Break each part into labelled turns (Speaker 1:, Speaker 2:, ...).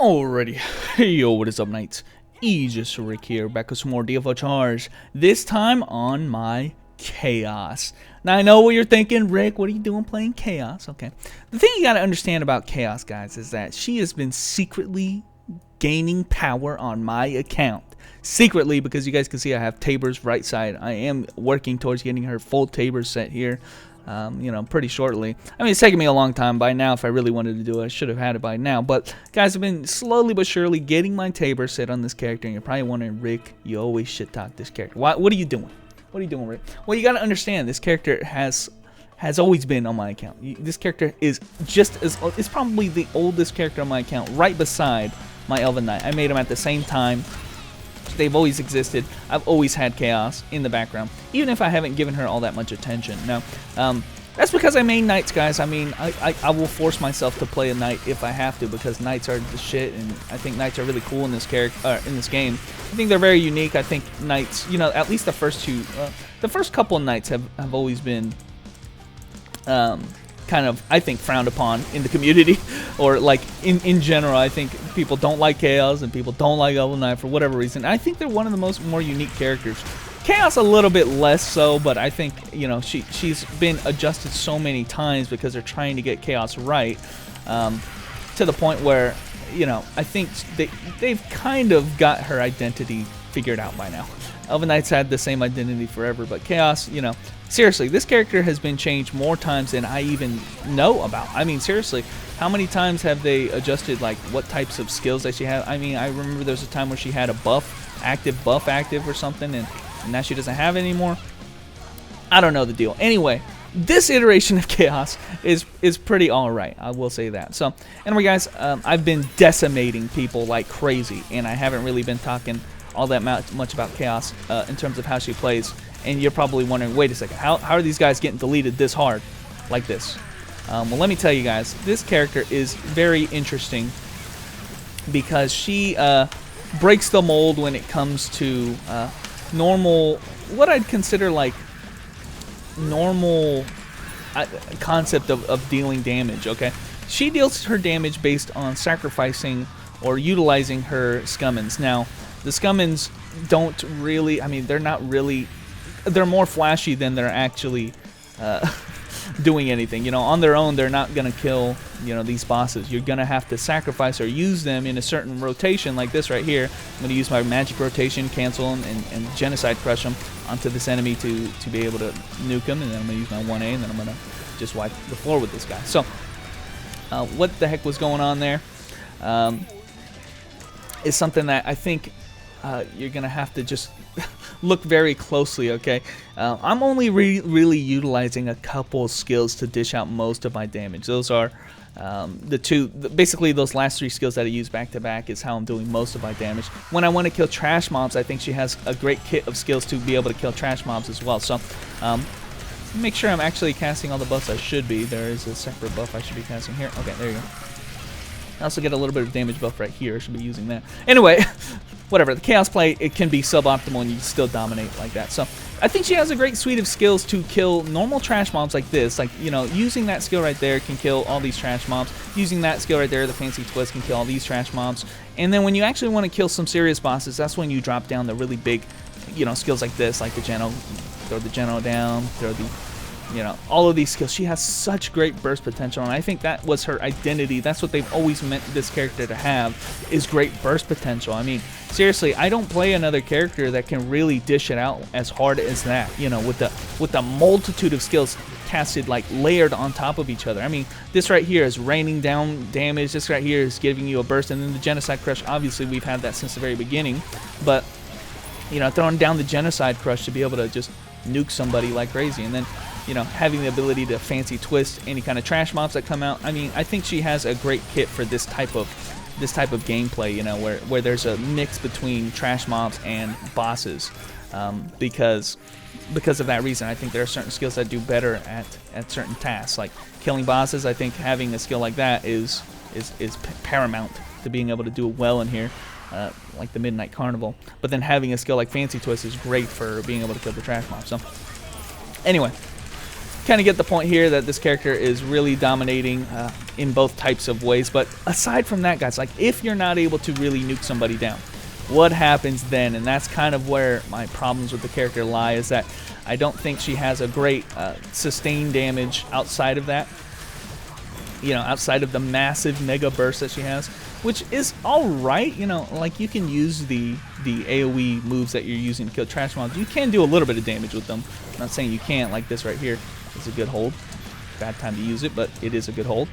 Speaker 1: Alrighty, yo, what is up, Knights? Aegis Rick here, back with some more DFO Charge, this time on my Chaos. Now, I know what you're thinking, Rick, what are you doing playing Chaos? Okay, the thing you gotta understand about Chaos, guys, is that she has been secretly gaining power on my account. Secretly, because you guys can see I have Tabor's right side. I am working towards getting her full Tabor set here. Pretty shortly. I mean, it's taken me a long time. By now, if I really wanted to do it, I should have had it by now. But, guys, I've been slowly but surely getting my Tabor set on this character. And you're probably wondering, Rick, you always shit-talk this character. What are you doing? What are you doing, Rick? Well, you got to understand, this character has always been on my account. This character is just as... It's probably the oldest character on my account, right beside my Elven Knight. I made them at the same time. They've always existed. I've always had Chaos in the background, even if I haven't given her all that much attention. Now, that's because I main Knights, guys. I mean, I will force myself to play a Knight if I have to, because Knights are the shit, and I think Knights are really cool in this in this game. I think they're very unique. I think Knights, at least the first two, the first couple of Knights have always been kind of, I think, frowned upon in the community, or like in general. I think people don't like Chaos and people don't like Elven Knight for whatever reason. I think they're one of the more unique characters. Chaos a little bit less so, but I think she's been adjusted so many times because they're trying to get Chaos right, to the point where I think they've kind of got her identity figured out by now. Elven Knight's had the same identity forever, but Chaos, seriously, this character has been changed more times than I even know about. I mean, seriously, how many times have they adjusted, like, what types of skills that she had? I mean, I remember there was a time where she had a active or something, and now she doesn't have it anymore. I don't know the deal. Anyway, this iteration of Chaos is pretty alright, I will say that. So, anyway, guys, I've been decimating people like crazy, and I haven't really been talking all that much about Chaos in terms of how she plays. And you're probably wondering, wait a second, how are these guys getting deleted this hard like this? Well, let me tell you guys, this character is very interesting because she breaks the mold when it comes to normal, what I'd consider like normal concept of dealing damage, okay? She deals her damage based on sacrificing or utilizing her Scummins. Now, the Scummins don't really, I mean, they're not really... They're more flashy than they're actually doing anything. On their own, they're not going to kill, these bosses. You're going to have to sacrifice or use them in a certain rotation like this right here. I'm going to use my magic rotation, cancel them, and genocide crush them onto this enemy to be able to nuke them. And then I'm going to use my 1A, and then I'm going to just wipe the floor with this guy. So, what the heck was going on there is something that I think you're going to have to just look very closely, okay? I'm only really utilizing a couple skills to dish out most of my damage. Those are basically those last three skills that I use back to back is how I'm doing most of my damage. When I want to kill trash mobs, I think she has a great kit of skills to be able to kill trash mobs as well. So, make sure I'm actually casting all the buffs I should be. There is a separate buff I should be casting here. Okay, there you go. I also get a little bit of damage buff right here. I should be using that. Anyway, whatever. The Chaos play, it can be suboptimal and you still dominate like that. So, I think she has a great suite of skills to kill normal trash mobs like this. Like, using that skill right there can kill all these trash mobs. Using that skill right there, the fancy twist, can kill all these trash mobs. And then when you actually want to kill some serious bosses, that's when you drop down the really big, skills like this, like the Geno. Throw the Geno down, throw the... all of these skills. She has such great burst potential, and I think that was her identity. That's what they've always meant this character to have, is great burst potential. I mean, seriously, I don't play another character that can really dish it out as hard as that, with the multitude of skills casted, like, layered on top of each other. I mean, this right here is raining down damage. This right here is giving you a burst, and then the Genocide Crush, obviously, we've had that since the very beginning, but, throwing down the Genocide Crush to be able to just nuke somebody like crazy, and then having the ability to fancy twist any kind of trash mobs that come out. I mean, I think she has a great kit for this type of gameplay, where there's a mix between trash mobs and bosses, because of that reason. I think there are certain skills that do better at certain tasks, like killing bosses. I think having a skill like that is paramount to being able to do it well in here, like the Midnight Carnival. But then having a skill like fancy twist is great for being able to kill the trash mobs. So, anyway. kind of get the point here that this character is really dominating in both types of ways. But aside from that, guys, like if you're not able to really nuke somebody down, what happens then? And that's kind of where my problems with the character lie, is that I don't think she has a great sustained damage outside of that. You know, outside of the massive mega burst that she has, which is alright. You know, like you can use the AoE moves that you're using to kill trash mobs. You can do a little bit of damage with them. I'm not saying you can't, like this right here is a good hold. Bad time to use it, but it is a good hold.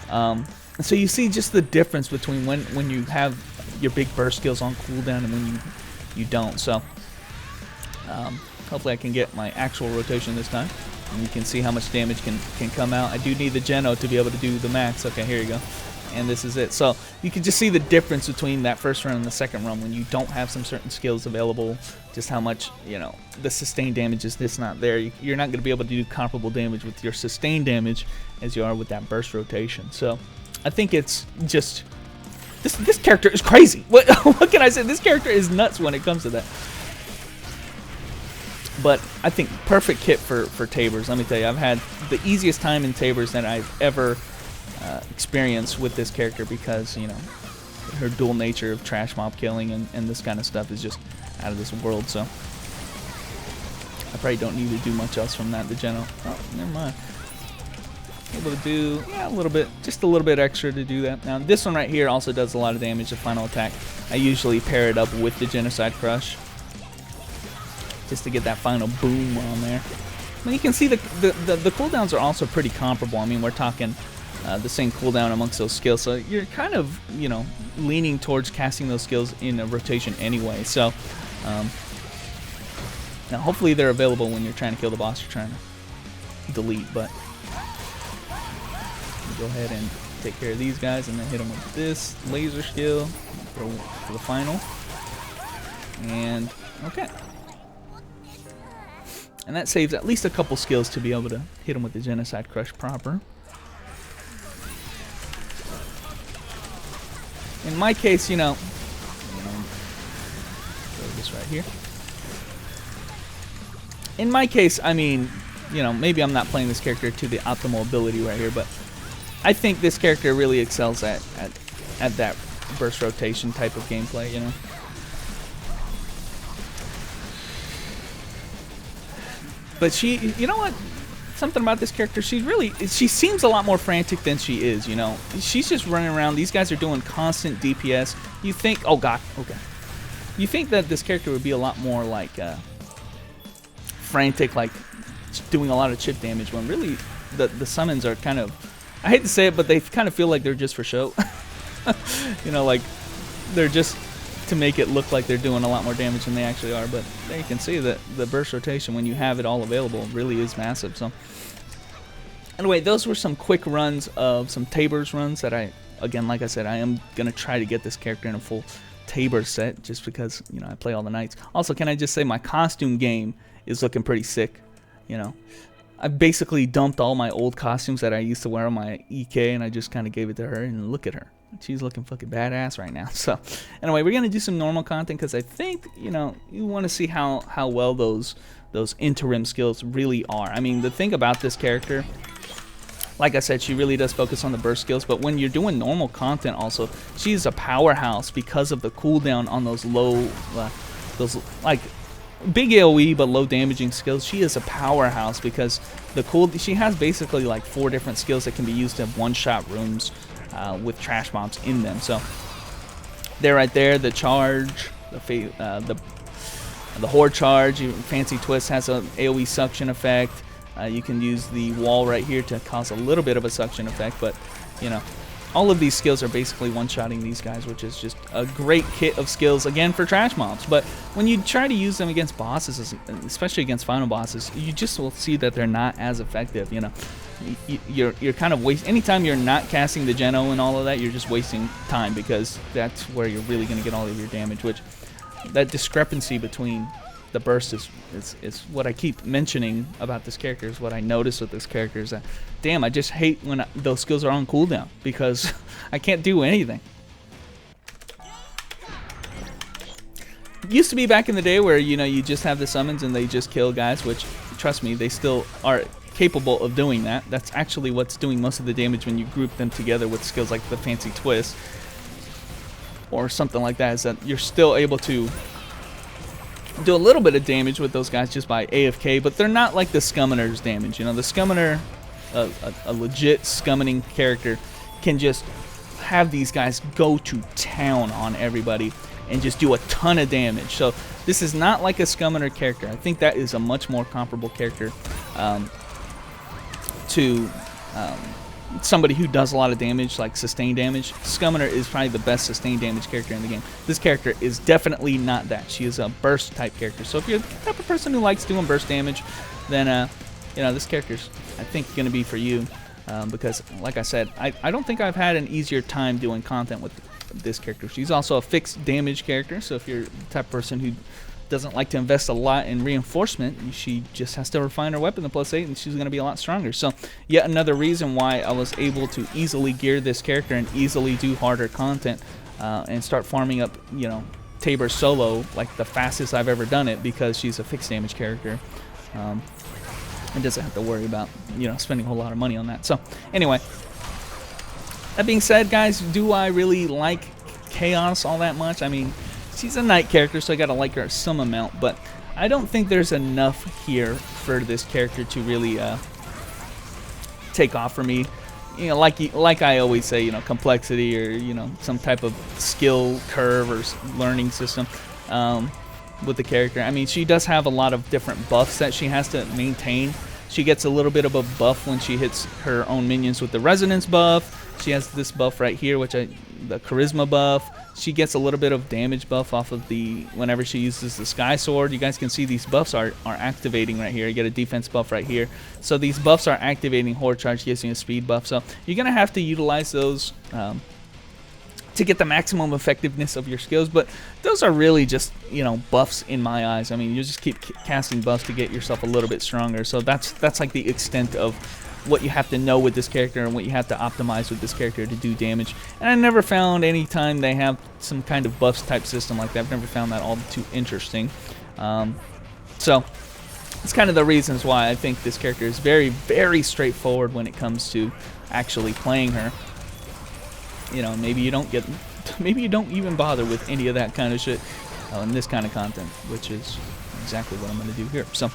Speaker 1: So you see just the difference between when you have your big burst skills on cooldown and when you don't. So hopefully I can get my actual rotation this time. And you can see how much damage can come out. I do need the Geno to be able to do the max. Okay, here you go. And this is it. So you can just see the difference between that first run and the second run when you don't have some certain skills available. Just how much, you know, the sustained damage is just not there. You're not going to be able to do comparable damage with your sustained damage as you are with that burst rotation. So I think it's just... This character is crazy. What can I say? This character is nuts when it comes to that. But I think perfect kit for Tabers. Let me tell you, I've had the easiest time in Tabers that I've ever experienced with this character, because, you know, her dual nature of trash mob killing and this kind of stuff is just out of this world. So I probably don't need to do much else from that. The Geno. Oh, never mind. Able to do, yeah, a little bit, just a little bit extra to do that. Now this one right here also does a lot of damage. The final attack, I usually pair it up with the Genocide Crush, just to get that final boom on there. Well, you can see the cooldowns are also pretty comparable. I mean, we're talking the same cooldown amongst those skills, so you're kind of, you know, leaning towards casting those skills in a rotation anyway. So now hopefully they're available when you're trying to kill the boss you're trying to delete. But go ahead and take care of these guys and then hit them with this laser skill for the final. And okay. And that saves at least a couple skills to be able to hit them with the Genocide Crush proper. In my case, you know, throw this right here. In my case, I mean, you know, maybe I'm not playing this character to the optimal ability right here, but I think this character really excels at that burst rotation type of gameplay, you know. But she, you know what? Something about this character, she seems a lot more frantic than she is, you know. She's just running around. These guys are doing constant DPS. You think, oh god, okay. You think that this character would be a lot more like frantic, like doing a lot of chip damage, when really the summons are kind of, I hate to say it, but they kind of feel like they're just for show. You know, like they're just to make it look like they're doing a lot more damage than they actually are. But there you can see that the burst rotation, when you have it all available, really is massive. So anyway, those were some quick runs of some Tabers runs that again, like I said, I am going to try to get this character in a full Tabers set, just because, you know, I play all the knights. Also, can I just say my costume game is looking pretty sick, you know. I basically dumped all my old costumes that I used to wear on my EK, and I just kind of gave it to her, and look at her. She's looking fucking badass right now. So anyway, we're going to do some normal content, because I think, you know, you want to see how well those interim skills really are. I mean, the thing about this character, like I said, she really does focus on the burst skills, but when you're doing normal content also, she's a powerhouse because of the cooldown on those low, those like big AoE but low damaging skills. She is a powerhouse because she has basically like 4 different skills that can be used to one-shot rooms with trash mobs in them. So they're right there. The charge, the horde charge, fancy twist has an AoE suction effect. You can use the wall right here to cause a little bit of a suction effect, but you know, all of these skills are basically one-shotting these guys, which is just a great kit of skills, again, for trash mobs. But when you try to use them against bosses, especially against final bosses, you just will see that they're not as effective, you know. You're kind of wasting, anytime you're not casting the Geno and all of that, you're just wasting time, because that's where you're really going to get all of your damage, which that discrepancy between the burst is what I keep mentioning about this character, is what I notice with this character, is that, damn, I just hate when those skills are on cooldown, because I can't do anything. It used to be back in the day where, you know, you just have the summons and they just kill guys, which, trust me, they still capable of doing that. That's actually what's doing most of the damage when you group them together with skills like the fancy twist or something like that, is that you're still able to do a little bit of damage with those guys just by AFK, but they're not like the Scummoner's damage. You know, the Scummoner, a legit Scummoning character, can just have these guys go to town on everybody and just do a ton of damage. So this is not like a Scummoner character. I think that is a much more comparable character to somebody who does a lot of damage, like sustained damage. Scummoner is probably the best sustained damage character in the game. This character is definitely not that. She is a burst type character. So if you're the type of person who likes doing burst damage, then you know, this character's, I think, going to be for you. Because, like I said, I don't think I've had an easier time doing content with this character. She's also a fixed damage character, so if you're the type of person who doesn't like to invest a lot in reinforcement, she just has to refine her weapon to +8, and she's going to be a lot stronger. So, yet another reason why I was able to easily gear this character and easily do harder content and start farming up, you know, Tabor solo like the fastest I've ever done it, because she's a fixed damage character. And doesn't have to worry about, you know, spending a whole lot of money on that. So anyway, that being said, guys, do I really like Chaos all that much? I mean, she's a knight character, so I gotta like her some amount, but I don't think there's enough here for this character to really take off for me. You know, like I always say, you know, complexity, or, you know, some type of skill curve or learning system with the character. I mean, she does have a lot of different buffs that she has to maintain. She gets a little bit of a buff when she hits her own minions with the resonance buff. She has this buff right here, which the charisma buff. She gets a little bit of damage buff off of the, whenever she uses the sky sword. You guys can see these buffs are activating right here. You get a defense buff right here. So these buffs are activating. Horde charge gives you a speed buff. So you're gonna have to utilize those to get the maximum effectiveness of your skills, but those are really just, you know, buffs in my eyes. I mean, you just keep casting buffs to get yourself a little bit stronger. So that's like the extent of what you have to know with this character and what you have to optimize with this character to do damage. And I never found any time they have some kind of buffs type system like that. I've never found that all too interesting. So it's kind of the reasons why I think this character is very, very straightforward when it comes to actually playing her. You know, maybe you don't even bother with any of that kind of shit in this kind of content, which is exactly what I'm going to do here. So,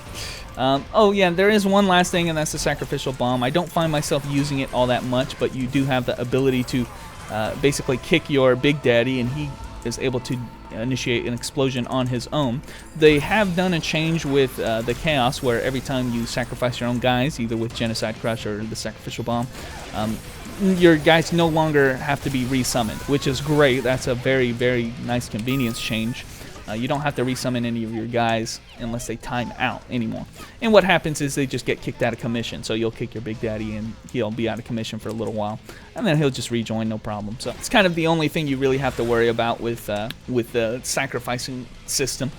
Speaker 1: oh yeah, there is one last thing, and that's the sacrificial bomb. I don't find myself using it all that much, but you do have the ability to basically kick your big daddy, and he is able to initiate an explosion on his own. They have done a change with the chaos, where every time you sacrifice your own guys, either with Genocide Crush or the sacrificial bomb, your guys no longer have to be resummoned, which is great. That's a very, very nice convenience change. You don't have to resummon any of your guys unless they time out anymore. And what happens is they just get kicked out of commission. So you'll kick your big daddy and he'll be out of commission for a little while, and then he'll just rejoin, no problem. So it's kind of the only thing you really have to worry about with the sacrificing system.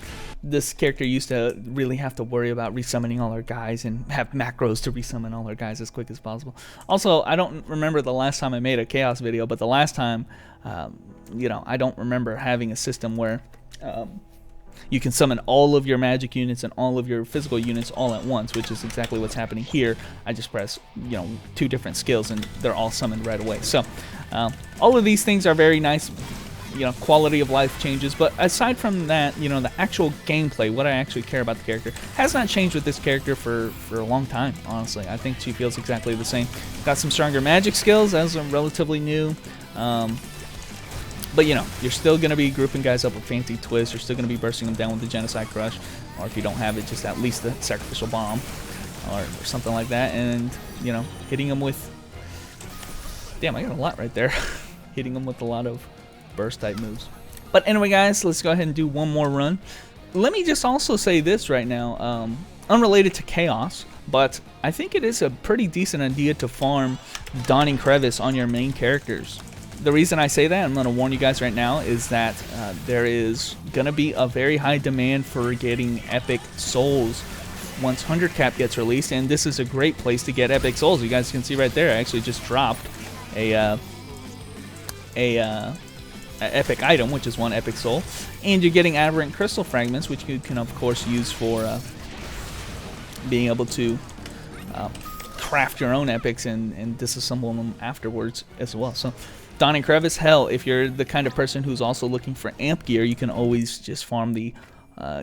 Speaker 1: This character used to really have to worry about resummoning all our guys and have macros to resummon all our guys as quick as possible. Also, I don't remember the last time I made a chaos video, but the last time, you know, I don't remember having a system where you can summon all of your magic units and all of your physical units all at once, which is exactly what's happening here. I just press, you know, 2 different skills and they're all summoned right away. So all of these things are very nice, you know, quality of life changes. But aside from that, you know, the actual gameplay, what I actually care about the character, has not changed with this character for a long time, honestly. I think she feels exactly the same. Got some stronger magic skills, as are relatively new. But, you know, you're still going to be grouping guys up with fancy twists. You're still going to be bursting them down with the Genocide Crush. Or if you don't have it, just at least the Sacrificial Bomb or something like that. And, you know, hitting them with... Damn, I got a lot right there. Hitting them with a lot of burst type moves. But anyway, guys, let's go ahead and do one more run. Let me just also say this right now. Unrelated to Chaos, but I think it is a pretty decent idea to farm Dawning Crevice on your main characters. The reason I say that, I'm going to warn you guys right now, is that there is going to be a very high demand for getting epic souls once 100 cap gets released, and this is a great place to get epic souls. You guys can see right there, I actually just dropped a epic item, which is 1 epic soul, and you're getting aberrant crystal fragments, which you can of course use for being able to craft your own epics and disassemble them afterwards as well. So donning crevice, hell, if you're the kind of person who's also looking for amp gear, you can always just farm the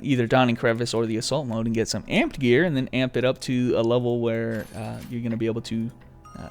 Speaker 1: either donning crevice or the assault mode and get some amped gear, and then amp it up to a level where you're going to be able to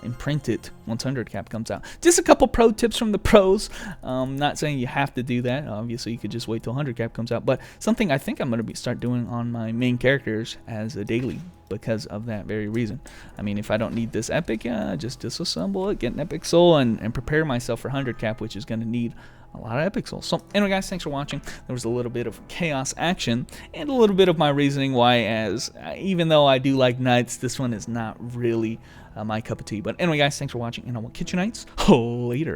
Speaker 1: imprint it once 100 cap comes out. Just a couple pro tips from the pros. Not saying you have to do that. Obviously, you could just wait till 100 cap comes out. But something I think I'm going to start doing on my main characters as a daily because of that very reason. I mean, if I don't need this epic, just disassemble it, get an epic soul, and prepare myself for 100 cap, which is going to need a lot of epic souls. So anyway, guys, thanks for watching. There was a little bit of chaos action and a little bit of my reasoning why, as even though I do like knights, this one is not really my cup of tea. But anyway, guys, thanks for watching, and I will catch you knights later.